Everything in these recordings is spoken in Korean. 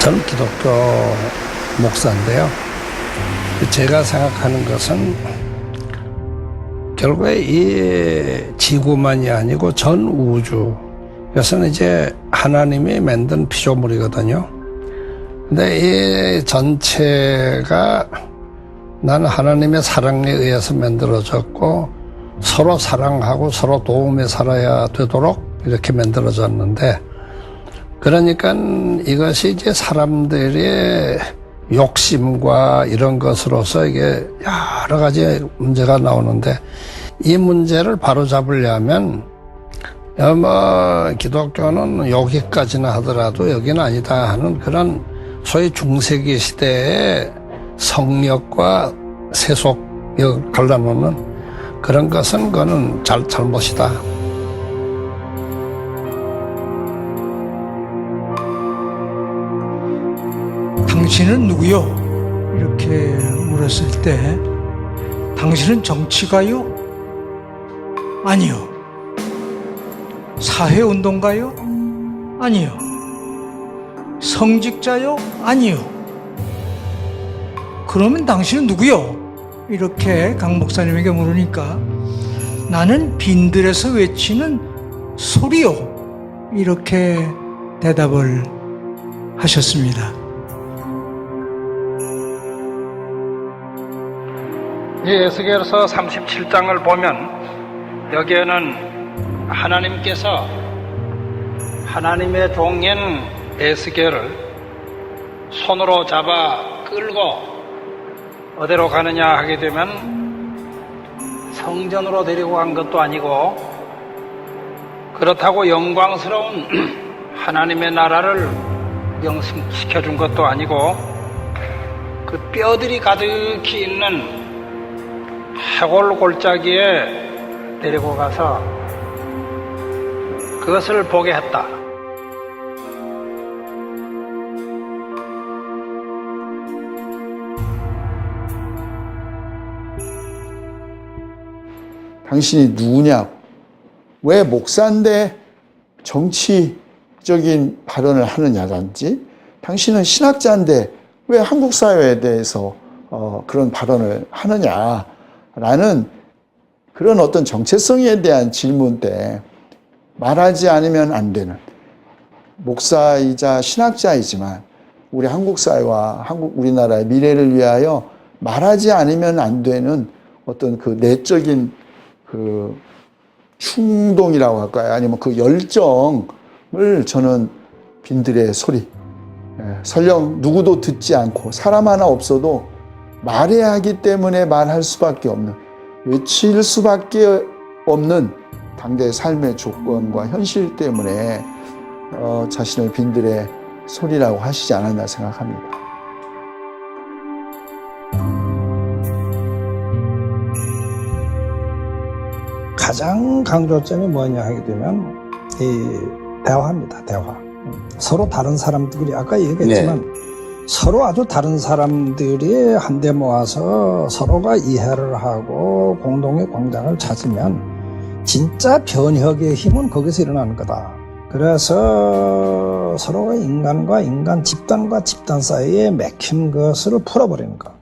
저는 기독교 목사인데요. 제가 생각하는 것은 결국에 이 지구만이 아니고 전 우주, 이것은 이제 하나님이 만든 피조물이거든요. 근데 이 전체가 나는 하나님의 사랑에 의해서 만들어졌고 서로 사랑하고 서로 도움에 살아야 되도록 이렇게 만들어졌는데, 그러니까 이것이 이제 사람들의 욕심과 이런 것으로서 이게 여러 가지 문제가 나오는데, 이 문제를 바로잡으려면 기독교는 여기까지나 하더라도 여기는 아니다 하는 그런 소위 중세기 시대의 성역과 세속을 갈라놓는 그런 것은 그거는 잘못이다. 당신은 누구요? 이렇게 물었을 때 당신은 정치가요? 아니요. 사회운동가요? 아니요. 성직자요? 아니요. 그러면 당신은 누구요? 이렇게 강 목사님에게 물으니까 나는 빈들에서 외치는 소리요. 이렇게 대답을 하셨습니다. 이 에스겔서 37장을 보면 여기에는 하나님께서 하나님의 종인 에스겔을 손으로 잡아 끌고 어디로 가느냐 하게 되면 성전으로 데리고 간 것도 아니고, 그렇다고 영광스러운 하나님의 나라를 명심시켜 준 것도 아니고, 그 뼈들이 가득히 있는 해골 골짜기에 데리고 가서 그것을 보게 했다. 당신이 누구냐고, 왜 목사인데 정치적인 발언을 하느냐든지, 당신은 신학자인데 왜 한국 사회에 대해서 그런 발언을 하느냐라는 그런 어떤 정체성에 대한 질문 때 말하지 않으면 안 되는, 목사이자 신학자이지만 우리 한국 사회와 우리나라의 미래를 위하여 말하지 않으면 안 되는 어떤 그 내적인 그 충동이라고 할까요? 아니면 그 열정을 저는 빈들의 소리, 설령 누구도 듣지 않고 사람 하나 없어도 말해야 하기 때문에 말할 수밖에 없는, 외칠 수밖에 없는 당대의 삶의 조건과 현실 때문에 자신을 빈들의 소리라고 하시지 않았나 생각합니다. 가장 강조점이 뭐냐 하게 되면 이 대화입니다. 대화. 서로 다른 사람들이 아까 얘기했지만 서로 아주 다른 사람들이 한데 모아서 서로가 이해를 하고 공동의 광장을 찾으면 진짜 변혁의 힘은 거기서 일어나는 거다. 그래서 서로가 인간과 인간, 집단과 집단 사이에 맥힌 것을 풀어버리는 것.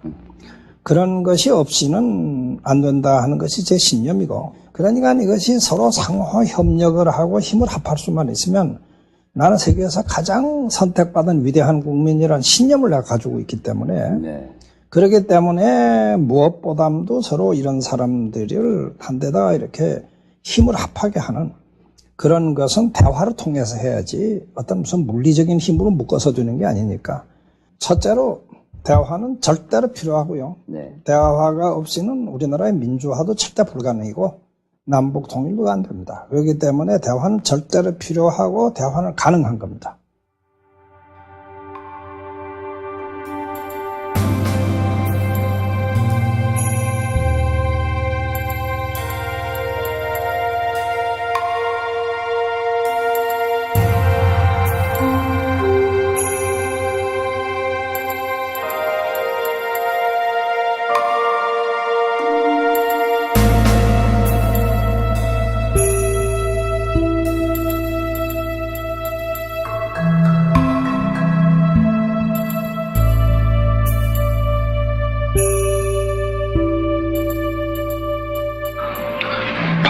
그런 것이 없이는 안 된다 하는 것이 제 신념이고, 그러니까 이것이 서로 상호 협력을 하고 힘을 합할 수만 있으면 나는 세계에서 가장 선택받은 위대한 국민이라는 신념을 내가 가지고 있기 때문에, 그렇기 때문에 무엇보다도 서로 이런 사람들을 한데다 이렇게 힘을 합하게 하는 그런 것은 대화를 통해서 해야지 어떤 무슨 물리적인 힘으로 묶어서 두는 게 아니니까. 첫째로 대화는 절대로 필요하고요. 대화가 없이는 우리나라의 민주화도 절대 불가능이고 남북 통일도 안 됩니다. 그렇기 때문에 대화는 절대로 필요하고 대화는 가능한 겁니다.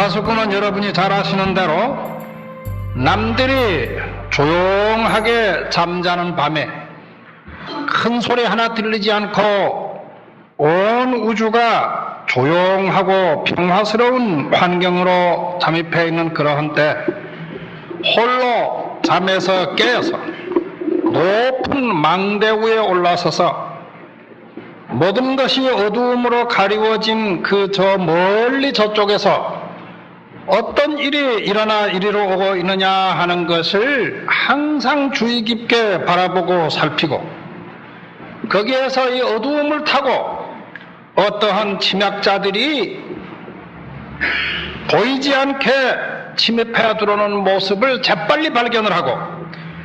심사숙고는 여러분이 잘 아시는 대로 남들이 조용하게 잠자는 밤에 큰 소리 하나 들리지 않고 온 우주가 조용하고 평화스러운 환경으로 잠입해 있는 그러한 때 홀로 잠에서 깨어서 높은 망대 위에 올라서서 모든 것이 어두움으로 가리워진 그 저 멀리 저쪽에서 어떤 일이 일어나 이리로 오고 있느냐 하는 것을 항상 주의 깊게 바라보고 살피고 거기에서 이 어두움을 타고 어떠한 침략자들이 보이지 않게 침입해 들어오는 모습을 재빨리 발견을 하고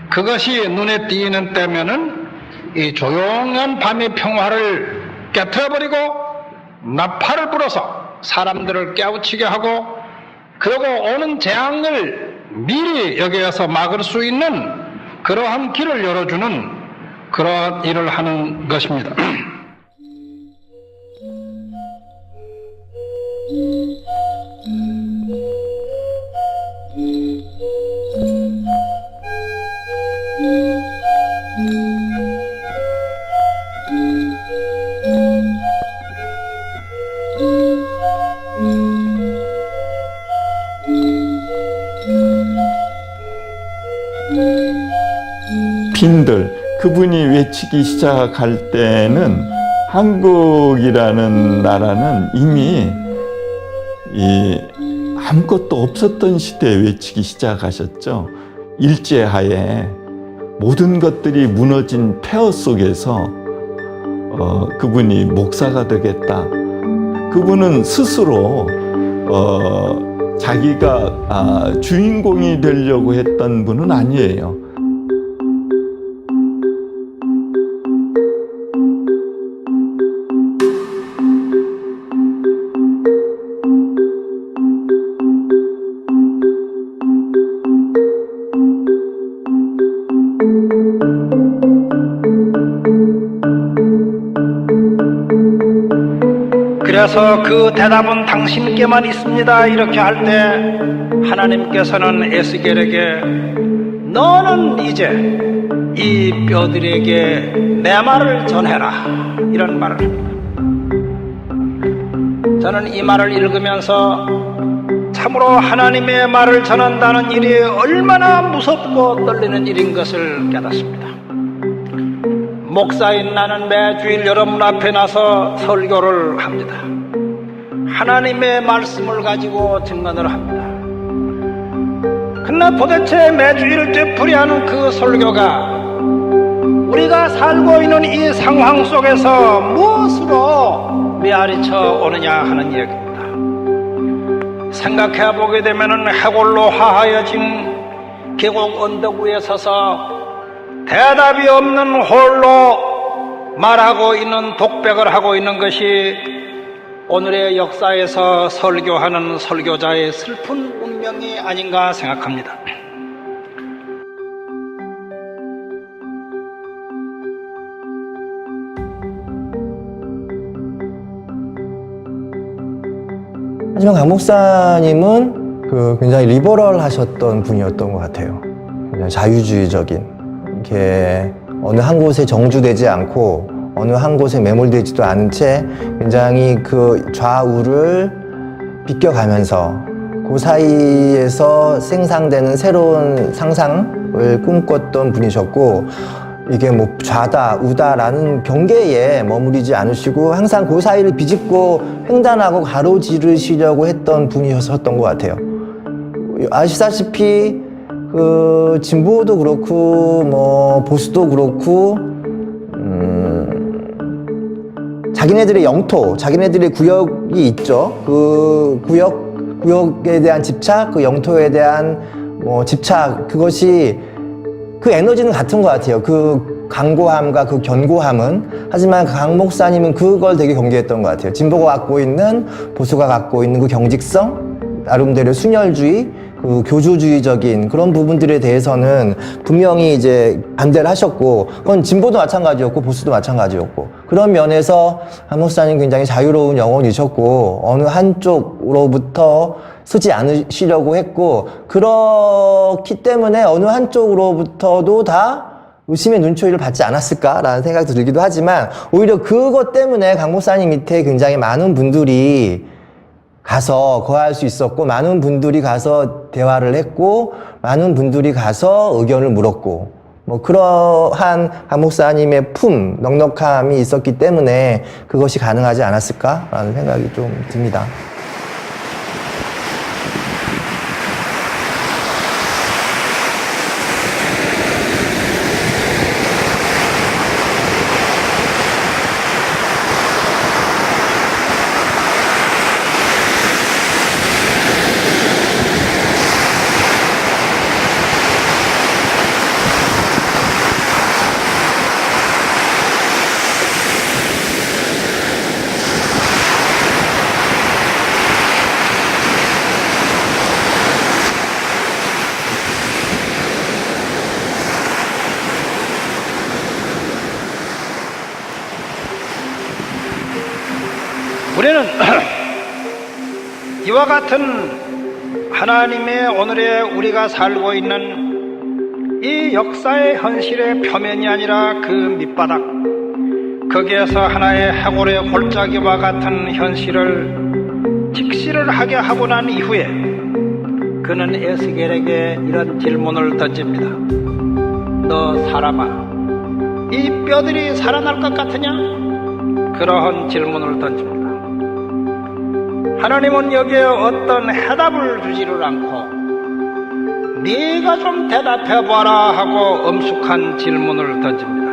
그것이 눈에 띄는 때면은 이 조용한 밤의 평화를 깨트려버리고 나팔을 불어서 사람들을 깨우치게 하고 그리고 오는 재앙을 미리 여기에서 막을 수 있는 그러한 길을 열어주는 그러한 일을 하는 것입니다. 빈들, 그분이 외치기 시작할 때는 한국이라는 나라는 이미 아무것도 없었던 시대에 외치기 시작하셨죠. 일제하에 모든 것들이 무너진 폐허 속에서 그분이 목사가 되겠다. 그분은 스스로 자기가 주인공이 되려고 했던 분은 아니에요. 그래서 그 대답은 당신께만 있습니다. 이렇게 할 때 하나님께서는 에스겔에게 너는 이제 이 뼈들에게 내 말을 전해라 이런 말을 합니다. 저는 이 말을 읽으면서 참으로 하나님의 말을 전한다는 일이 얼마나 무섭고 떨리는 일인 것을 깨닫습니다. 목사인 나는 매주일 여러분 앞에 나서 설교를 합니다. 하나님의 말씀을 가지고 증언을 합니다. 그러나 도대체 매주일 되풀이하는 그 설교가 우리가 살고 있는 이 상황 속에서 무엇으로 메아리쳐 오느냐 하는 얘기입니다. 생각해 보게 되면 해골로 화하여진 계곡 언덕 위에 서서 대답이 없는 홀로 말하고 있는 독백을 하고 있는 것이 오늘의 역사에서 설교하는 설교자의 슬픈 운명이 아닌가 생각합니다. 하지만 강 목사님은 굉장히 리버럴 하셨던 분이었던 것 같아요. 굉장히 자유주의적인, 이렇게 어느 한 곳에 정주되지 않고 어느 한 곳에 매몰되지도 않은 채 굉장히 그 좌우를 비껴가면서 그 사이에서 생산되는 새로운 상상을 꿈꿨던 분이셨고, 이게 뭐 좌다 우다라는 경계에 머무르지 않으시고 항상 그 사이를 비집고 횡단하고 가로지르시려고 했던 분이셨던 것 같아요. 아시다시피 그 진보도 그렇고 뭐 보수도 그렇고 자기네들의 영토, 자기네들의 구역이 있죠. 그 구역에 대한 집착, 그 영토에 대한 뭐 집착, 그것이 그 에너지는 같은 것 같아요. 그 강고함과 그 견고함은. 하지만 강 목사님은 그걸 되게 경계했던 것 같아요. 진보가 갖고 있는, 보수가 갖고 있는 그 경직성, 나름대로 순혈주의, 그 교주주의적인 그런 부분들에 대해서는 분명히 이제 반대를 하셨고, 그건 진보도 마찬가지였고 보수도 마찬가지였고, 그런 면에서 한 목사님 굉장히 자유로운 영혼이셨고 어느 한쪽으로부터 서지 않으시려고 했고 그렇기 때문에 어느 한쪽으로부터도 다 의심의 눈초리를 받지 않았을까라는 생각도 들기도 하지만 오히려 그것 때문에 강 목사님 밑에 굉장히 많은 분들이 가서 거할 수 있었고 많은 분들이 가서 대화를 했고 많은 분들이 가서 의견을 물었고 뭐 그러한 강 목사님의 품, 넉넉함이 있었기 때문에 그것이 가능하지 않았을까라는 생각이 좀 듭니다. 우리는 이와 같은 하나님의 오늘의 우리가 살고 있는 이 역사의 현실의 표면이 아니라 그 밑바닥, 거기에서 하나의 해골의 골짜기와 같은 현실을 직시를 하게 하고 난 이후에 그는 에스겔에게 이런 질문을 던집니다. 너 사람아, 이 뼈들이 살아날 것 같으냐? 그러한 질문을 던집니다. 하나님은 여기에 어떤 해답을 주지를 않고 네가 좀 대답해봐라 하고 엄숙한 질문을 던집니다.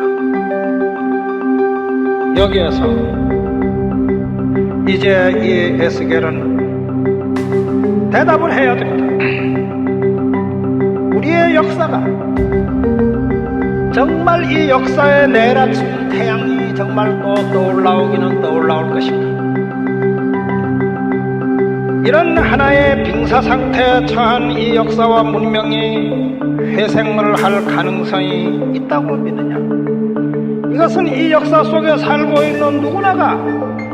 여기에서 이제 이 에스겔은 대답을 해야 됩니다. 우리의 역사가 정말 이 역사의 내일 아침 태양이 정말 또 떠올라오기는 떠올라올 것입니다. 이런 하나의 빙사 상태에 처한 이 역사와 문명이 회생을 할 가능성이 있다고 믿느냐? 이것은 이 역사 속에 살고 있는 누구나가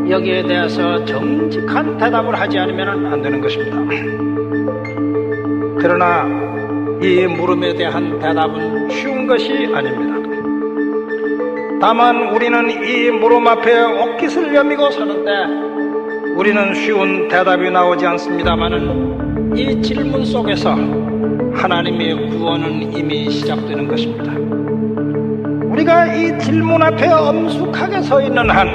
여기에 대해서 정직한 대답을 하지 않으면 안 되는 것입니다. 그러나 이 물음에 대한 대답은 쉬운 것이 아닙니다. 다만 우리는 이 물음 앞에 옷깃을 여미고 사는데 우리는 쉬운 대답이 나오지 않습니다마는 이 질문 속에서 하나님의 구원은 이미 시작되는 것입니다. 우리가 이 질문 앞에 엄숙하게 서 있는 한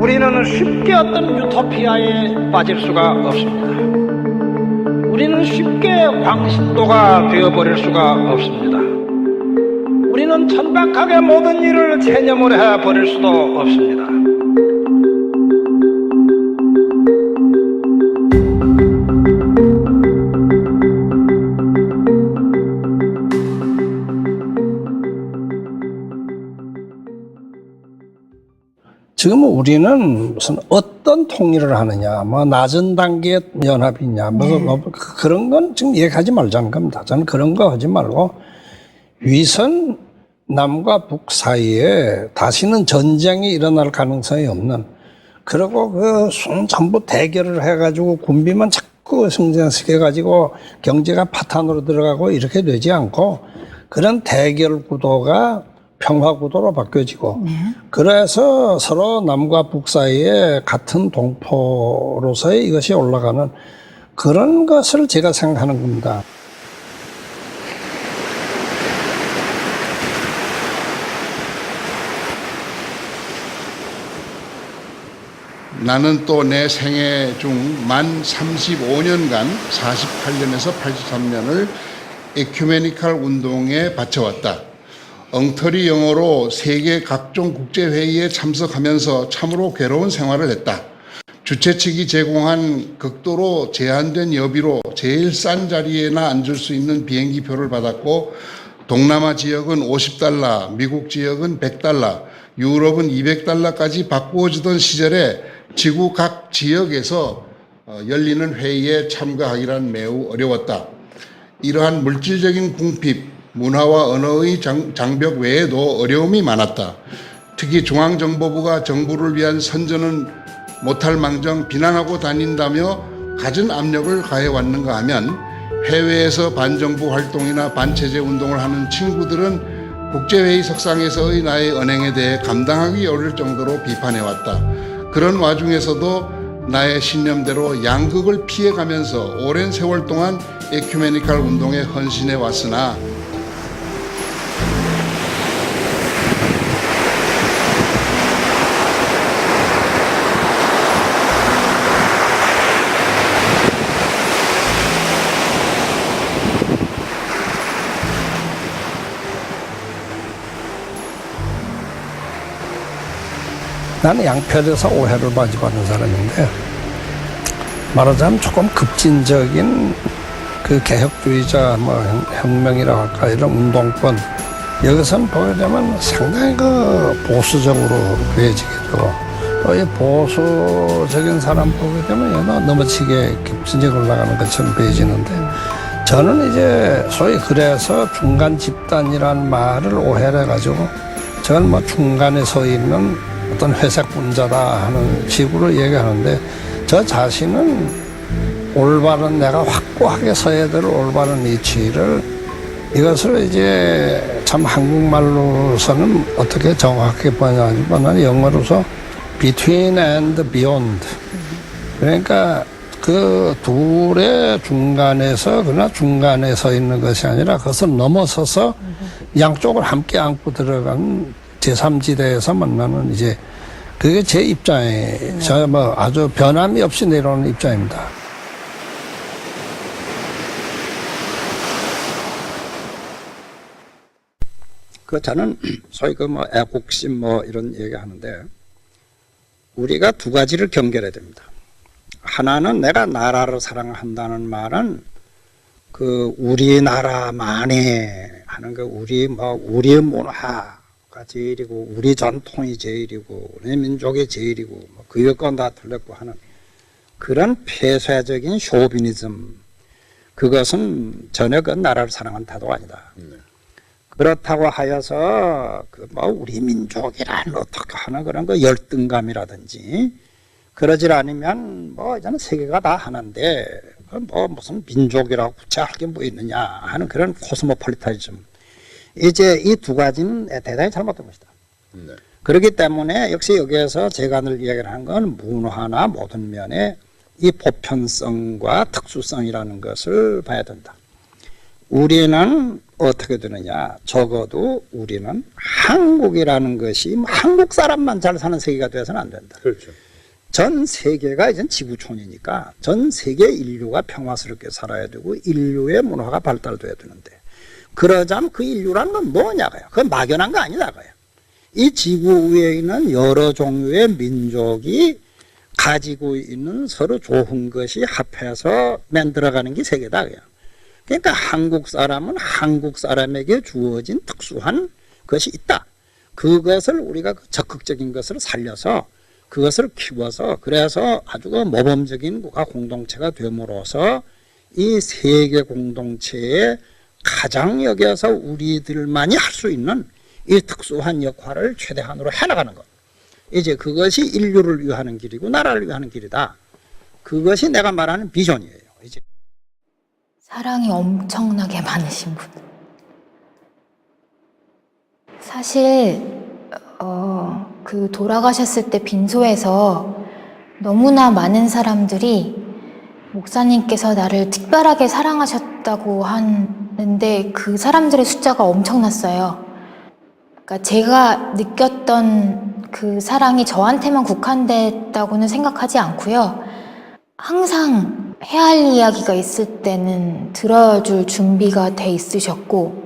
우리는 쉽게 어떤 유토피아에 빠질 수가 없습니다. 우리는 쉽게 광신도가 되어버릴 수가 없습니다. 우리는 천박하게 모든 일을 체념을 해버릴 수도 없습니다. 지금 우리는 무슨 어떤 통일을 하느냐, 뭐 낮은 단계의 연합이냐, 뭐 그런 건 지금 얘기하지 말자는 겁니다. 저는 그런 거 하지 말고 위선 남과 북 사이에 다시는 전쟁이 일어날 가능성이 없는, 그리고 그 전부 대결을 해가지고 군비만 자꾸 성장시켜가지고 경제가 파탄으로 들어가고 이렇게 되지 않고 그런 대결 구도가 평화 구도로 바뀌어지고 그래서 서로 남과 북 사이에 같은 동포로서의 이것이 올라가는 그런 것을 제가 생각하는 겁니다. 나는 또 내 생애 중 만 35년간 48년에서 83년을 에큐메니칼 운동에 바쳐왔다. 엉터리 영어로 세계 각종 국제회의에 참석하면서 참으로 괴로운 생활을 했다. 주최 측이 제공한 극도로 제한된 여비로 제일 싼 자리에나 앉을 수 있는 비행기표를 받았고 동남아 지역은 $50, 미국 지역은 $100, 유럽은 $200까지 바꾸어지던 시절에 지구 각 지역에서 열리는 회의에 참가하기란 매우 어려웠다. 이러한 물질적인 궁핍, 문화와 언어의 장벽 외에도 어려움이 많았다. 특히 중앙정보부가 정부를 위한 선전은 못할 망정 비난하고 다닌다며 갖은 압력을 가해왔는가 하면 해외에서 반정부 활동이나 반체제 운동을 하는 친구들은 국제회의 석상에서의 나의 언행에 대해 감당하기 어려울 정도로 비판해왔다. 그런 와중에서도 나의 신념대로 양극을 피해가면서 오랜 세월 동안 에큐메니칼 운동에 헌신해왔으나 나는 양편에서 오해를 많이 받는 사람인데, 말하자면 조금 급진적인 그 개혁주의자, 뭐 혁명이라고 할까, 이런 운동권, 여기서는 보게 되면 상당히 그 보수적으로 보여지겠죠. 또 이 보수적인 사람 보게 되면 얘는 넘어지게 급진적으로 올라가는 것처럼 보여지는데, 저는 이제 소위 그래서 중간 집단이라는 말을 오해를 해가지고, 저는 뭐 중간에 서 있는 어떤 회색 분자다 하는 식으로 얘기하는데, 저 자신은 올바른, 내가 확고하게 서야 될 올바른 이치를, 이것을 이제 참 한국말로서는 어떻게 정확하게 번역하지만 나는 영어로서 between and beyond, 그러니까 그 둘의 중간에서, 그러나 중간에 서 있는 것이 아니라 그것을 넘어서서 양쪽을 함께 안고 들어간 제3지대에서 만나는, 이제 그게 제 입장에 저 뭐 아주 변함이 없이 내려오는 입장입니다. 그 저는 소위 그 뭐 애국심 뭐 이런 얘기하는데, 우리가 두 가지를 경계해야 됩니다. 하나는 내가 나라를 사랑한다는 말은 그 우리나라만의 하는 그 우리의 문화 제일이고 우리 전통이 제일이고 내 민족이 제일이고 뭐 그 여건 다 틀렸고 하는 그런 폐쇄적인 쇼비니즘, 그것은 전혀 그 나라를 사랑하는 태도가 아니다. 그렇다고 하여서 그 뭐 우리 민족이란 어떻게 하는 그런 그 열등감이라든지 그러질 않으면 뭐 이제는 세계가 다 하나인데 뭐 무슨 민족이라고 구체할 게 뭐 있느냐 하는 그런 코스모폴리타니즘, 이제 이 두 가지는 대단히 잘못된 것이다. 네. 그렇기 때문에 역시 여기에서 제가 늘 이야기를 하는 건 문화나 모든 면에 이 보편성과 특수성이라는 것을 봐야 된다. 우리는 어떻게 되느냐, 적어도 우리는 한국이라는 것이 한국 사람만 잘 사는 세계가 되어서는 안 된다. 그렇죠. 전 세계가 이젠 지구촌이니까 전 세계 인류가 평화스럽게 살아야 되고 인류의 문화가 발달돼야 되는데, 그러자면 그 인류라는 건 뭐냐고요. 그건 막연한 거 아니다고요. 이 지구 위에 있는 여러 종류의 민족이 가지고 있는 서로 좋은 것이 합해서 만들어가는 게 세계다고요. 그러니까 한국 사람은 한국 사람에게 주어진 특수한 것이 있다. 그것을 우리가 적극적인 것을 살려서 그것을 키워서, 그래서 아주 모범적인 국가 공동체가 됨으로써 이 세계 공동체에 가장 여기에서 우리들만이 할 수 있는 이 특수한 역할을 최대한으로 해나가는 것. 이제 그것이 인류를 위하는 길이고 나라를 위하는 길이다. 그것이 내가 말하는 비전이에요. 이제 사랑이 엄청나게 많으신 분. 사실 그 돌아가셨을 때 빈소에서 너무나 많은 사람들이 목사님께서 나를 특별하게 사랑하셨다고 하는데 그 사람들의 숫자가 엄청났어요. 그러니까 제가 느꼈던 그 사랑이 저한테만 국한됐다고는 생각하지 않고요. 항상 해야 할 이야기가 있을 때는 들어줄 준비가 돼 있으셨고,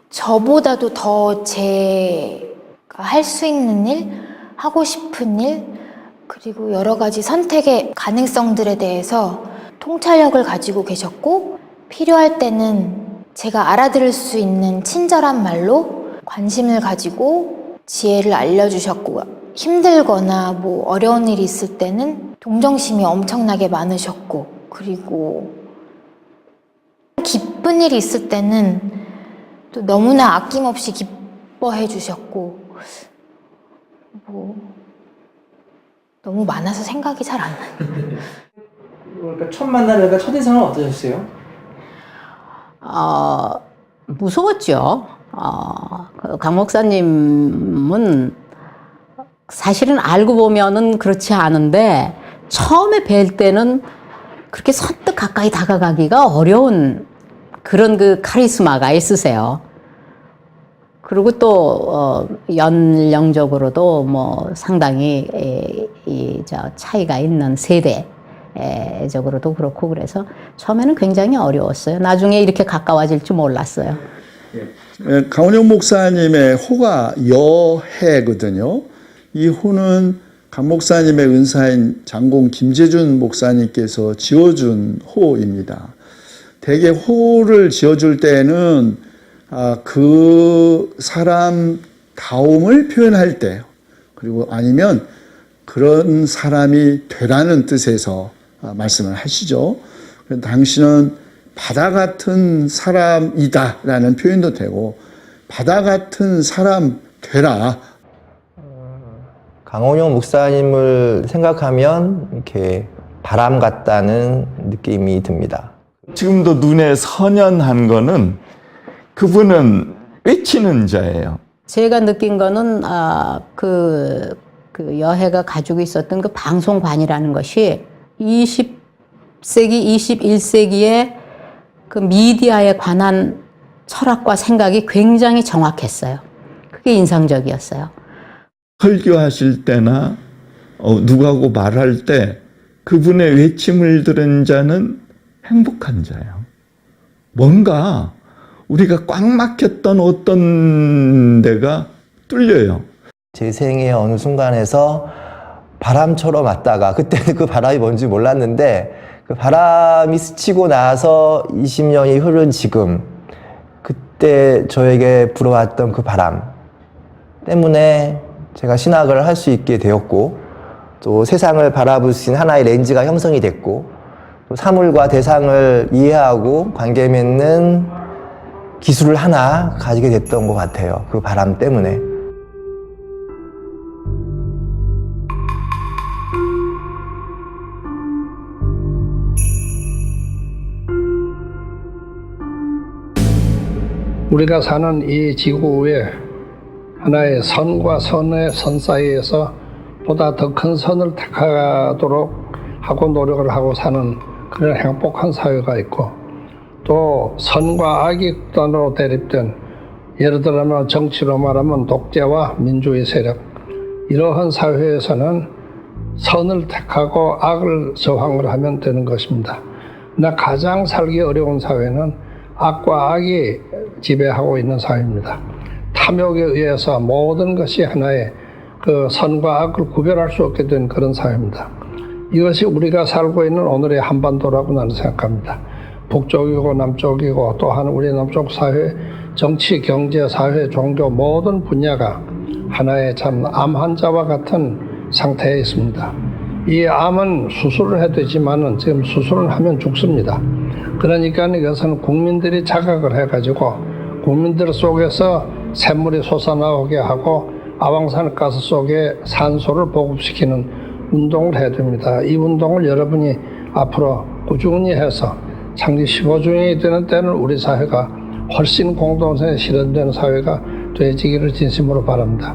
저보다도 더 제가 할 수 있는 일, 하고 싶은 일, 그리고 여러 가지 선택의 가능성들에 대해서 통찰력을 가지고 계셨고, 필요할 때는 제가 알아들을 수 있는 친절한 말로 관심을 가지고 지혜를 알려주셨고, 힘들거나 뭐 어려운 일이 있을 때는 동정심이 엄청나게 많으셨고, 그리고 기쁜 일이 있을 때는 또 너무나 아낌없이 기뻐해 주셨고, 뭐 너무 많아서 생각이 잘 안 나요. 그러니까 첫 만나니까 첫인상은 어떠셨어요? 무서웠죠. 강 목사님은 사실은 알고 보면은 그렇지 않은데 처음에 뵐 때는 그렇게 선뜻 가까이 다가가기가 어려운 그런 그 카리스마가 있으세요. 그리고 또 연령적으로도 뭐 상당히 차이가 있는 세대적으로도 그렇고 그래서 처음에는 굉장히 어려웠어요. 나중에 이렇게 가까워질 줄 몰랐어요. 강원영 목사님의 호가 여해거든요. 이 호는 강 목사님의 은사인 장공 김재준 목사님께서 지어준 호입니다. 대개 호를 지어줄 때는 그 사람 다움을 표현할 때, 그리고 아니면 그런 사람이 되라는 뜻에서 말씀을 하시죠. 당신은 바다 같은 사람이다라는 표현도 되고, 바다 같은 사람 되라. 강원영 목사님을 생각하면 이렇게 바람 같다는 느낌이 듭니다. 지금도 눈에 선연한 거는 그분은 외치는 자예요. 제가 느낀 거는 그 여해가 가지고 있었던 그 방송관이라는 것이 20세기, 21세기의 그 미디어에 관한 철학과 생각이 굉장히 정확했어요. 그게 인상적이었어요. 설교하실 때나 누구하고 말할 때 그분의 외침을 들은 자는 행복한 자예요. 뭔가 우리가 꽉 막혔던 어떤 데가 뚫려요. 제 생의 어느 순간에서 바람처럼 왔다가, 그때는 그 바람이 뭔지 몰랐는데 그 바람이 스치고 나서 20년이 흐른 지금, 그때 저에게 불어왔던 그 바람 때문에 제가 신학을 할 수 있게 되었고, 또 세상을 바라볼 수 있는 하나의 렌즈가 형성이 됐고, 또 사물과 대상을 이해하고 관계 맺는 기술을 하나 가지게 됐던 것 같아요. 그 바람 때문에. 우리가 사는 이 지구에 하나의 선과 선의 선 사이에서 보다 더 큰 선을 택하도록 하고 노력을 하고 사는 그런 행복한 사회가 있고, 또 선과 악이 극단으로 대립된, 예를 들면 정치로 말하면 독재와 민주의 세력, 이러한 사회에서는 선을 택하고 악을 저항을 하면 되는 것입니다. 그러나 가장 살기 어려운 사회는 악과 악이 지배하고 있는 사회입니다. 탐욕에 의해서 모든 것이 하나의 그 선과 악을 구별할 수 없게 된 그런 사회입니다. 이것이 우리가 살고 있는 오늘의 한반도라고 나는 생각합니다. 북쪽이고 남쪽이고, 또한 우리 남쪽 사회, 정치, 경제, 사회, 종교 모든 분야가 하나의 참 암 환자와 같은 상태에 있습니다. 이 암은 수술을 해야 되지만은 지금 수술을 하면 죽습니다. 그러니까 이것은 국민들이 자각을 해가지고 국민들 속에서 샘물이 솟아나오게 하고 아왕산 가스 속에 산소를 보급시키는 운동을 해야 됩니다. 이 운동을 여러분이 앞으로 꾸준히 해서 창립 15주년이 되는 때는 우리 사회가 훨씬 공동선에 실현되는 사회가 되어지기를 진심으로 바랍니다.